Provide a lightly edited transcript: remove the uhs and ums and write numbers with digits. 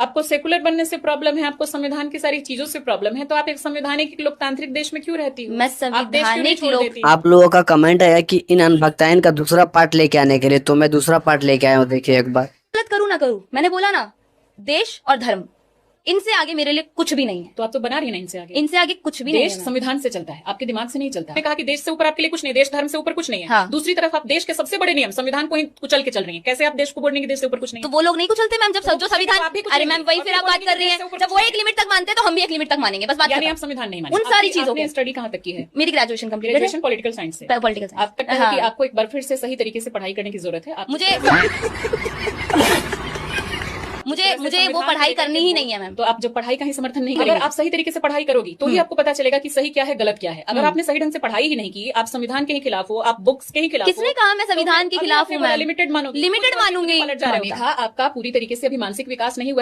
आपको सेकुलर बनने से प्रॉब्लम है, आपको संविधान की सारी चीजों से प्रॉब्लम है, तो आप एक संवैधानिक लोकतांत्रिक देश में क्यों रहती हो? मैं आप देश क्यों नहीं संवैधानिक छोड़ देती? आप लोगों का कमेंट है कि इन अनभक्तायन का दूसरा पार्ट लेके आने के लिए, तो मैं दूसरा पार्ट लेके आया हूँ, देखिए एक बार। गलत करूं ना करूं, मैंने बोला ना, देश और धर्म, इनसे आगे मेरे लिए कुछ भी नहीं है। तो आप तो बना रही है ना इनसे आगे। इनसे आगे कुछ भी नहीं देश है। संविधान से चलता है, आपके दिमाग से नहीं चलता। मैंने कहा कि देश से ऊपर आपके लिए कुछ नहीं, देश धर्म से ऊपर कुछ नहीं है। हाँ। दूसरी तरफ आप देश के सबसे बड़े नियम संविधान को ही कुचल के चल रही है। कैसे आप देश को बोलने की देश से ऊपर कुछ नहीं? तो वो लोग नहीं कुचलते मैम, जब जो आप भी संविधान, कुछ अरे नहीं। मैम वही और फिर फिर आप बात बोलेंगे कर रही देश से हैं, ऊपर जब कुछ वो नहीं। एक लिमिट तक मानते हैं तो हम भी एक लिमिट तक मानेंगे, बस बात यानी खत्म। आप संविधान नहीं मानते। उन सारी चीजों आपने को। स्टडी कहाँ तक की है? मेरी ग्रेजुएशन कंप्लीट है, ग्रेजुएशन पॉलिटिकल साइंस से। Political science. आप तक है कि आपको एक बार फिर से सही तरीके से पढ़ाई करने की जरूरत है। मुझे वो पढ़ाई करनी ही नहीं है मैम। तो आप जब पढ़ाई का ही समर्थन नहीं करेंगे, अगर आप सही तरीके से पढ़ाई करोगी तो ही आपको पता चलेगा कि सही क्या है गलत क्या है। अगर आपने सही ढंग से पढ़ाई ही नहीं की, आप संविधान के ही खिलाफ हो, आप बुक्स के ही खिलाफ हो। किसने कहा मैं संविधान के खिलाफ हूँ मैम? लिमिटेड मानोगे, लिमिटेड मानूंगी। आपका पूरी तरीके से अभी मानसिक विकास नहीं हुआ।